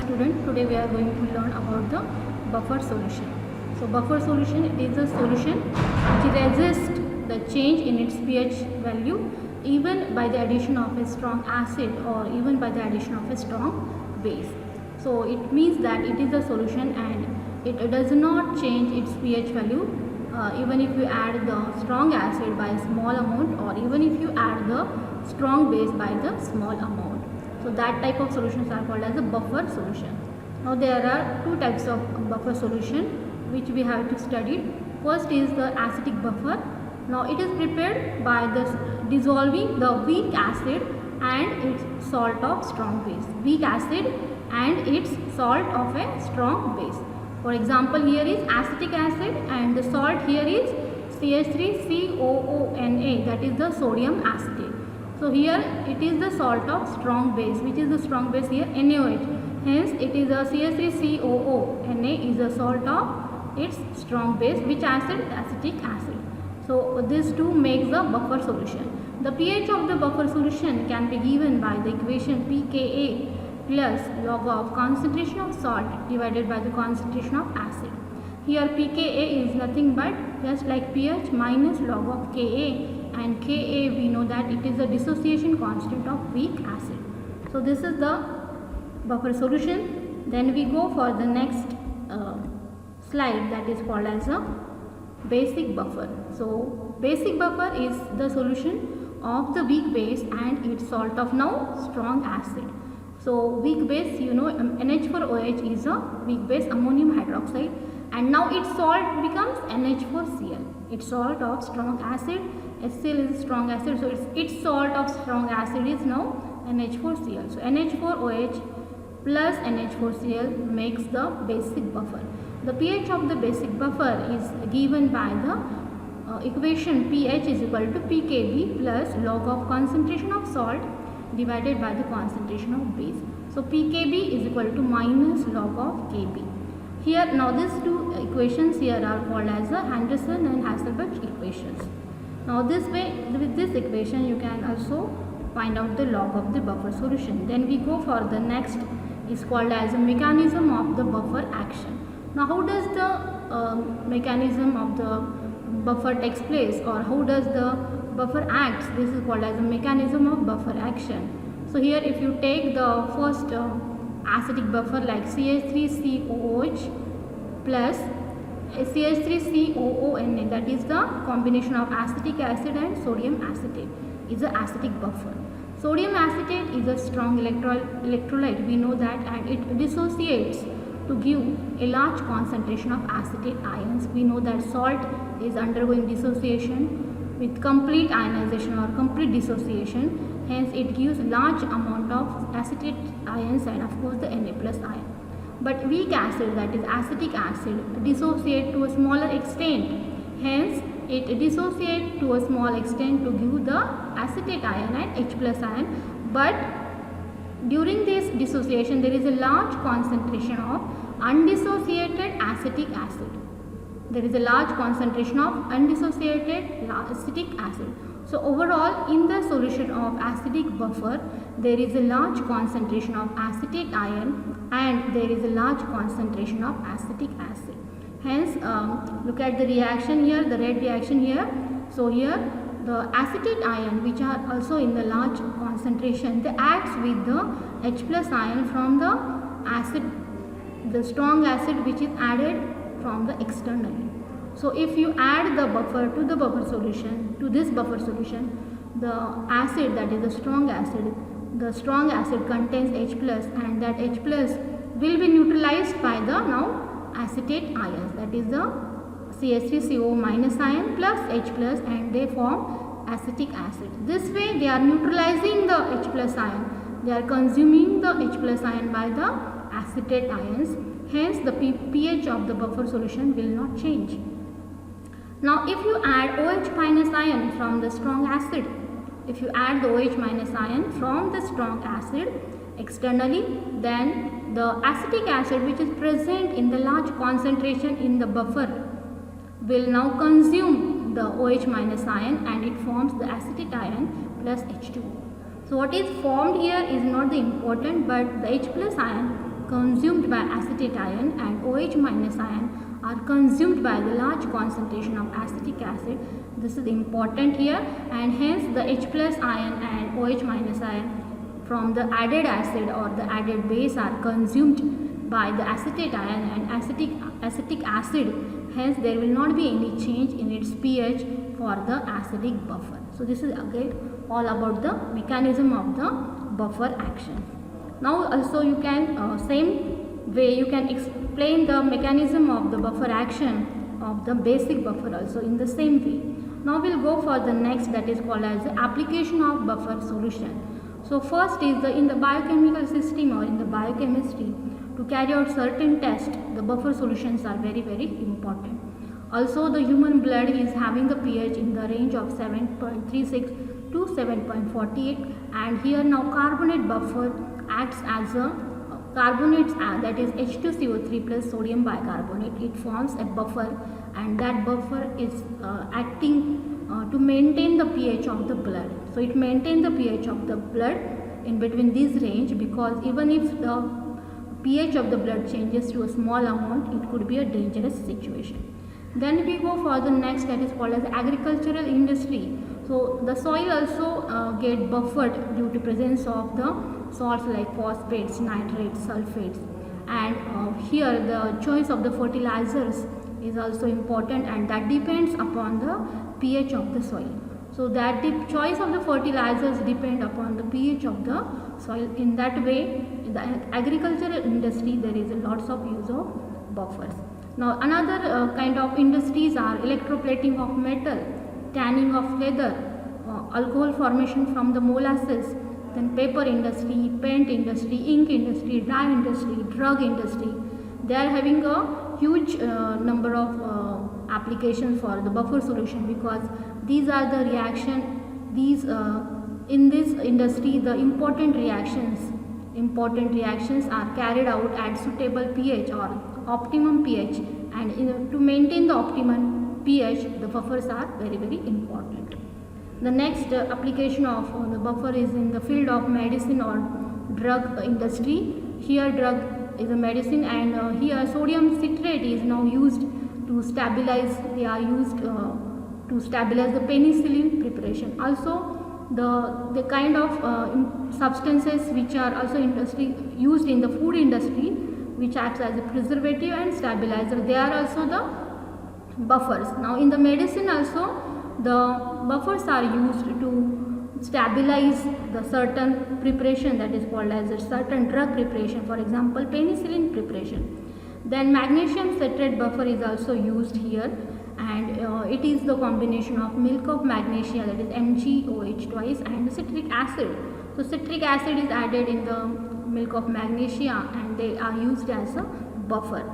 student. Today we are going to learn about the buffer solution. So buffer solution, it is a solution which resists the change in its pH value even by the addition of a strong acid or even by the addition of a strong base. So it means that it is a solution and it does not change its pH value even if you add the strong acid by a small amount or even if you add the strong base by the small amount. So that type of solutions are called as a buffer solution. Now there are two types of buffer solution which we have to study. First is the acidic buffer. Now it is prepared by dissolving the weak acid and its salt of strong base. Weak acid and its salt of a strong base. For example, here is acetic acid and the salt here is CH3COONA, that is the sodium acetate. So here it is the salt of strong base. Which is the strong base here? NaOH. Hence it is a CH3COO. is the salt of its strong base. Which acid? Acetic acid. So these two makes the buffer solution. The pH of the buffer solution can be given by the equation pKa plus log of concentration of salt divided by the concentration of acid. Here pKa is nothing but just like pH minus log of Ka, and Ka we know that it is the dissociation constant of weak acid. So this is the buffer solution. Then we go for the next slide, that is called as a basic buffer. So basic buffer is the solution of the weak base and its salt of now strong acid. So weak base, you know, NH4OH is a weak base, ammonium hydroxide, and now its salt becomes NH4Cl. Its salt of strong acid, HCl is strong acid, so its salt of strong acid is now NH4Cl. So NH4OH plus NH4Cl makes the basic buffer. The pH of the basic buffer is given by the equation pH is equal to pKb plus log of concentration of salt divided by the concentration of base. So pKb is equal to minus log of Kb. Here now these two equations here are called as the Henderson and Hasselbalch equations. Now this way, with this equation you can also find out the log of the buffer solution. Then we go for the next, is called as a mechanism of the buffer action. Now how does the mechanism of the buffer takes place, or how does the buffer acts? This is called as a mechanism of buffer action. So here if you take the first acidic buffer like CH3COOH plus CH3COONA, that is the combination of acetic acid and sodium acetate, is an acidic buffer. Sodium acetate is a strong electrolyte, we know that, and it dissociates to give a large concentration of acetate ions. We know that salt is undergoing dissociation with complete ionization or complete dissociation, hence it gives large amount of acetate ions and of course the Na plus ion. But weak acid, that is acetic acid, dissociate to a smaller extent, hence it dissociate to a small extent to give the acetate ion and H plus ion, but during this dissociation there is a large concentration of undissociated acetic acid. There is a large concentration of undissociated acetic acid. So overall in the solution of acidic buffer there is a large concentration of acetate ion and there is a large concentration of acetic acid. Hence look at the reaction here, the red reaction here. So here the acetate ion, which are also in the large concentration, they acts with the H plus ion from the acid, the strong acid which is added from the externally. So if you add the buffer to the buffer solution, to this buffer solution, the acid, that is the strong acid contains H plus, and that H plus will be neutralized by the now acetate ions, that is the CH3CO minus ion plus H plus, and they form acetic acid. This way they are neutralizing the H plus ion, they are consuming the H plus ion by the acetate ions, hence the pH of the buffer solution will not change. Now if you add OH minus ion from the strong acid, if you add the OH minus ion from the strong acid externally, then the acetic acid which is present in the large concentration in the buffer will now consume the OH minus ion and it forms the acetate ion plus H2O. So what is formed here is not the important, but the H plus ion consumed by acetate ion and OH minus ion are consumed by the large concentration of acetic acid. This is important here, and hence the H plus ion and OH minus ion from the added acid or the added base are consumed by the acetate ion and acetic acid. Hence there will not be any change in its pH for the acidic buffer. So this is again all about the mechanism of the buffer action. Now also you can same way you can explain the mechanism of the buffer action of the basic buffer also in the same way. Now we'll go for the next, that is called as the application of buffer solution. So first is in the biochemical system or in the biochemistry, to carry out certain tests, the buffer solutions are very important. Also the human blood is having a pH in the range of 7.36 to 7.48, and here now carbonate buffer acts as a carbonates, that is H2CO3 plus sodium bicarbonate. It forms a buffer, and that buffer is acting to maintain the pH of the blood. So it maintains the pH of the blood in between this range, because even if the pH of the blood changes to a small amount, it could be a dangerous situation. Then we go for the next, that is called as agricultural industry. So the soil also get buffered due to presence of the salts like phosphates, nitrates, sulfates, and here the choice of the fertilizers is also important, and that depends upon the pH of the soil. So that the choice of the fertilizers depend upon the pH of the soil. In that way, in the agricultural industry there is lots of use of buffers. Now another kind of industries are electroplating of metal, tanning of leather, alcohol formation from the molasses, then paper industry, paint industry, ink industry, dye industry, drug industry. They are having a huge number of applications for the buffer solution, because these are the in this industry the important reactions are carried out at suitable pH or optimum pH, and to maintain the optimum pH the buffers are very important. The next application of the buffer is in the field of medicine or drug industry. Here drug is a medicine, and here sodium citrate is now used to stabilize. They are used to stabilize the penicillin preparation. Also the kind of substances which are also used in the food industry, which acts as a preservative and stabilizer, they are also the buffers. Now in the medicine also the buffers are used to stabilize the certain preparation, that is called as a certain drug preparation, for example penicillin preparation. Then magnesium citrate buffer is also used here, and it is the combination of milk of magnesia, that is MgOH twice, and citric acid. So citric acid is added in the milk of magnesia, and they are used as a buffer.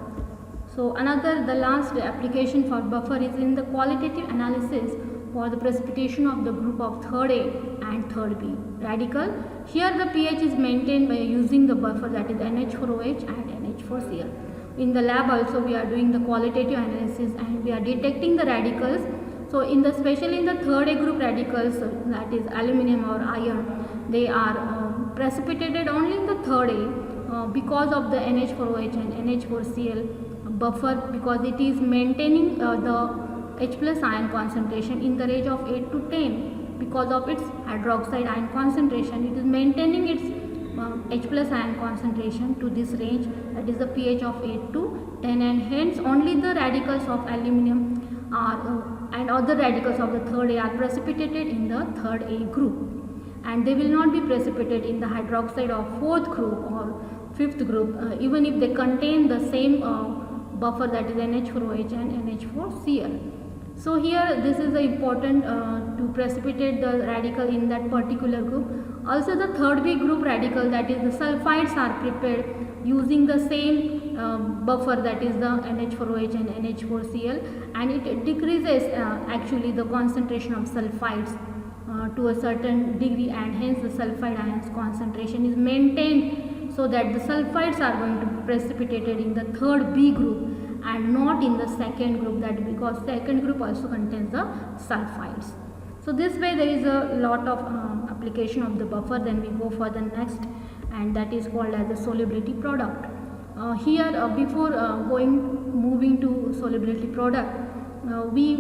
So the last application for buffer is in the qualitative analysis for the precipitation of the group of third A and third B radical. Here the pH is maintained by using the buffer, that is NH4OH and NH4Cl. In the lab also we are doing the qualitative analysis, and we are detecting the radicals. So especially in the third A group radicals, that is aluminum or iron, they are precipitated only in the third A because of the NH4OH and NH4Cl buffer, because it is maintaining the H plus ion concentration in the range of 8 to 10 because of its hydroxide ion concentration. It is maintaining its H plus ion concentration to this range, that is the pH of 8 to 10, and hence only the radicals of aluminum and other radicals of the third A are precipitated in the third A group, and they will not be precipitated in the hydroxide of fourth group or fifth group, even if they contain the same buffer, that is NH4OH and NH4Cl. So here this is important to precipitate the radical in that particular group. Also the third B group radical, that is the sulfides, are prepared using the same buffer, that is the NH4OH and NH4Cl, and it decreases actually the concentration of sulfides to a certain degree, and hence the sulfide ions concentration is maintained, so that the sulfides are going to be precipitated in the third B group and not in the second group, that because second group also contains the sulfides. So this way there is a lot of application of the buffer. Then we go for the next, and that is called as the solubility product. Before moving to solubility product, we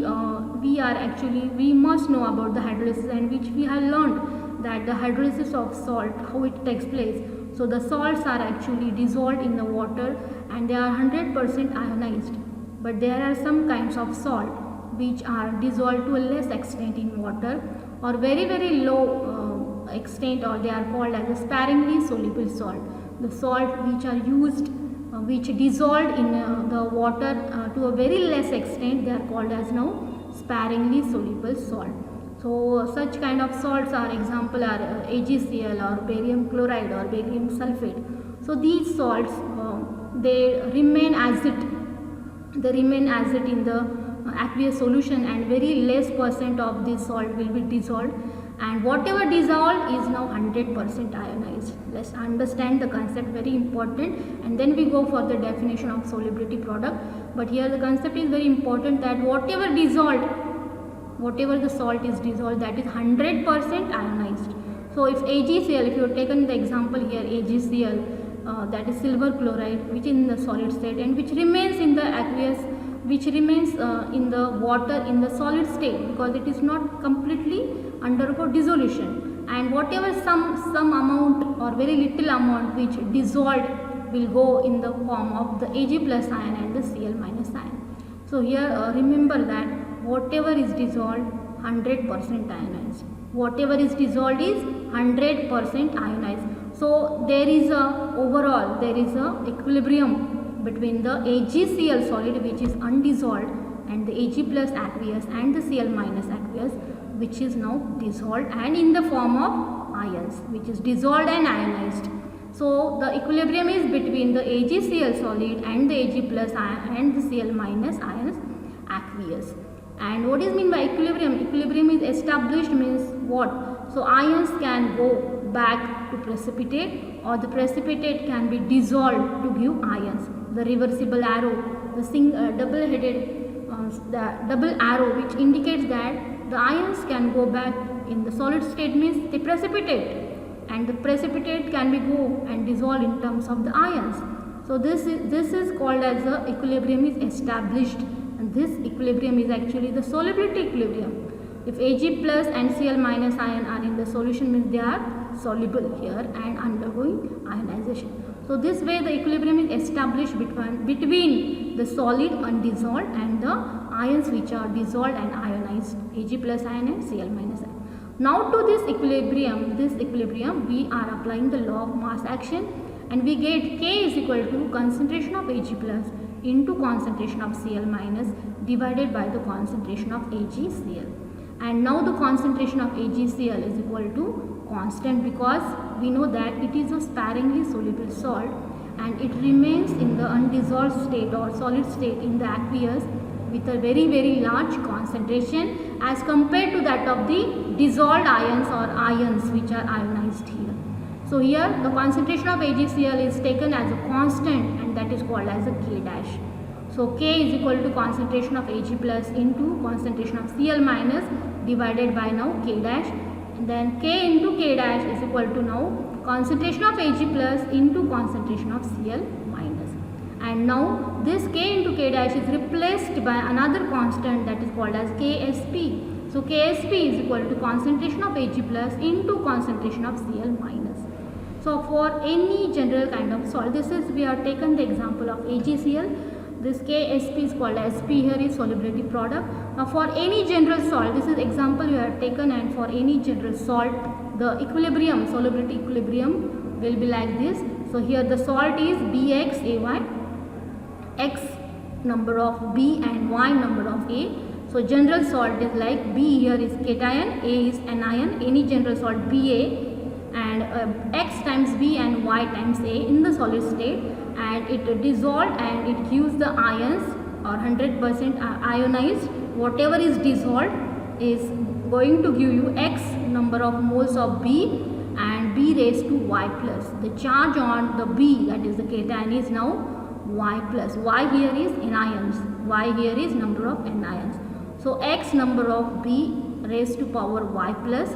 must know about the hydrolysis, and which we have learned that the hydrolysis of salt, how it takes place. So the salts are actually dissolved in the water and they are 100% ionized, but there are some kinds of salt which are dissolved to a less extent in water or very low extent, or they are called as a sparingly soluble salt. The salt which are used which dissolved in the water to a very less extent, they are called as now sparingly soluble salt. So such kind of salts are example are AgCl or barium chloride or barium sulfate. So these salts they remain as it in the aqueous solution, and very less percent of this salt will be dissolved, and whatever dissolved is now 100% ionized. Let's understand the concept, very important, and then we go for the definition of solubility product. But here the concept is very important, that whatever the salt is dissolved, that is 100% ionized. So if AgCl, if you have taken the example here, AgCl, that is silver chloride, which is in the solid state and which remains in the aqueous, which remains in the water in the solid state, because it is not completely undergo dissolution, and whatever some amount or very little amount which dissolved will go in the form of the Ag plus ion and the Cl minus ion. So here remember that whatever is dissolved 100% ionized, whatever is dissolved is 100% ionized. So there is a equilibrium between the AgCl solid, which is undissolved, and the Ag plus aqueous and the Cl minus aqueous, which is now dissolved and in the form of ions, which is dissolved and ionized. So the equilibrium is between the AgCl solid and the Ag plus ion and the Cl minus ions aqueous. And what is mean by equilibrium? Equilibrium is established means what? So ions can go back to precipitate, or the precipitate can be dissolved to give ions. The reversible arrow, the double arrow, which indicates that the ions can go back in the solid state, means they precipitate, and the precipitate can be go and dissolve in terms of the ions. So this is called as the equilibrium is established, and this equilibrium is actually the solubility equilibrium. If Ag plus and Cl minus ion are in the solution, means they are soluble here and undergoing ionization. So this way the equilibrium is established between the solid undissolved and the ions which are dissolved and ionized, Ag plus ion and Cl minus ion. Now to this equilibrium we are applying the law of mass action, and we get K is equal to concentration of Ag plus into concentration of Cl minus divided by the concentration of AgCl. And now the concentration of AgCl is equal to constant, because we know that it is a sparingly soluble salt and it remains in the undissolved state or solid state in the aqueous with a very large concentration as compared to that of the dissolved ions or ions which are ionized here. So here the concentration of AgCl is taken as a constant, and that is called as a K dash. So K is equal to concentration of Ag plus into concentration of Cl minus divided by now K dash, and then K into K dash is equal to now concentration of Ag plus into concentration of Cl minus. And now this K into K dash is replaced by another constant that is called as Ksp. So Ksp is equal to concentration of Ag plus into concentration of Cl minus. So for any general kind of salt, we have taken the example of AgCl. This Ksp is called as Sp, here is solubility product. Now for any general salt, this is example we have taken, and for any general salt, the equilibrium, solubility equilibrium will be like this. So here the salt is Bx, Ay, X number of B and Y number of A. So general salt is like B here is cation, A is anion, any general salt Ba, and X times B and Y times A in the solid state, and it dissolved and it gives the ions or 100% ionized. Whatever is dissolved is going to give you X number of moles of B and B raised to Y plus. The charge on the B, that is the cation, is now Y plus. Y here is anions, Y here is number of anions. So X number of B raised to power Y plus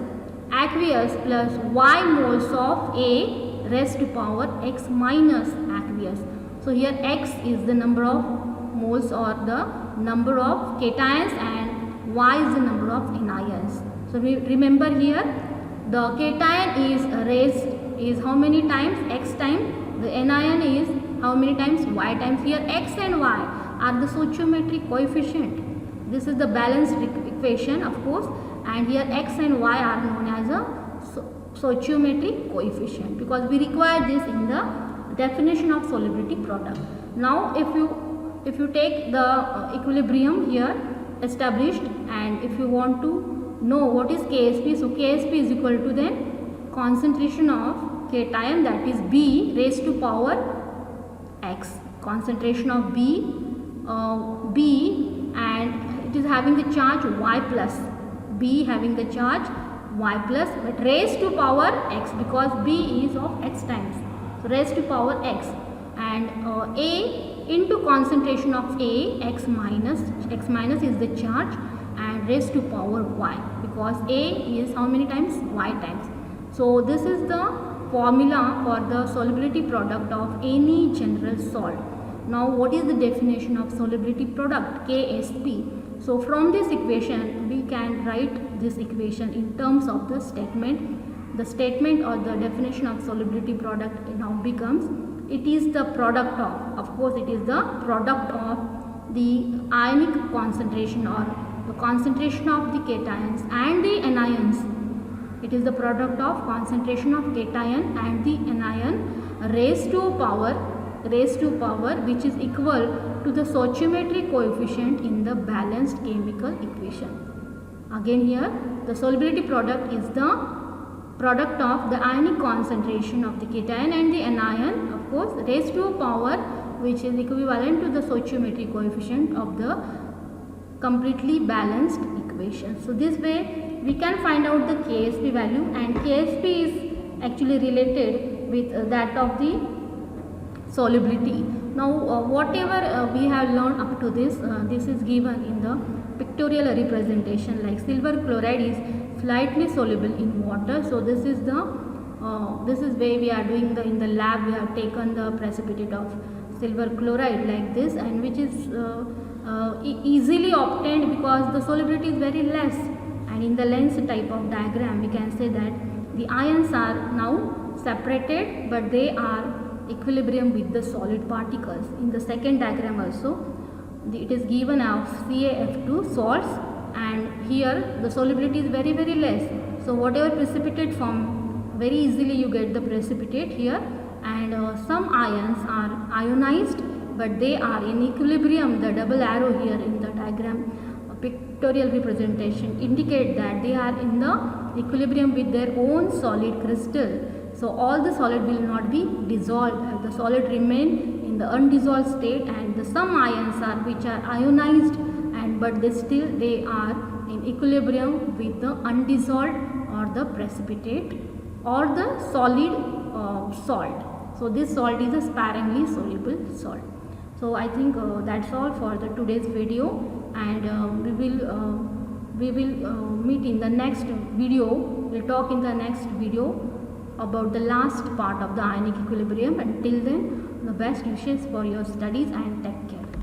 aqueous plus Y moles of A raised to power X minus aqueous. So here X is the number of moles or the number of cations and Y is the number of anions. So we remember here the cation is raised is how many times? X times. The anion is how many times? Y times. Here X and Y are the stoichiometric coefficient. This is the balanced equation of course, and here X and Y are known as a stoichiometric coefficient because we require this in the definition of solubility product. Now if you take the equilibrium here established, and if you want to know what is KSP, so KSP is equal to then concentration of cation, that is B raised to power X, concentration of B and it is having the charge Y plus, B having the charge Y plus, but raised to power X because B is of X times, so raised to power X, and A into concentration of A, X minus is the charge, and raised to power Y because A is how many times? Y times. So this is the formula for the solubility product of any general salt. Now what is the definition of solubility product? KSP. So from this equation we can write this equation in terms of the statement. The statement or the definition of solubility product now becomes, it is the product of course it is the product of the ionic concentration or the concentration of the cations and the anions. It is the product of concentration of cation and the anion raised to power which is equal to the stoichiometric coefficient in the balanced chemical equation. Again here the solubility product is the product of the ionic concentration of the cation and the anion, of course, raised to a power which is equivalent to the stoichiometric coefficient of the completely balanced equation. So this way we can find out the KSP value, and KSP is actually related with that of the solubility. Now whatever we have learned up to this, this is given in the pictorial representation, like silver chloride is slightly soluble in water. So this is way we are doing in the lab. We have taken the precipitate of silver chloride like this, and which is easily obtained because the solubility is very less. And in the lens type of diagram we can say that the ions are now separated but they are equilibrium with the solid particles. In the second diagram also it is given of CaF2 salts, and here the solubility is very less. So whatever precipitate form, very easily you get the precipitate here, and some ions are ionized but they are in equilibrium. The double arrow here in the diagram pictorial representation indicate that they are in the equilibrium with their own solid crystal. So all the solid will not be dissolved, the solid remain in the undissolved state, and the some ions are which are ionized and but they are in equilibrium with the undissolved or the precipitate or the solid salt. So this salt is a sparingly soluble salt. So I think that's all for the today's video, and we will meet in the next video. We'll talk in the next video about the last part of the ionic equilibrium. Until then, the best wishes for your studies and take care.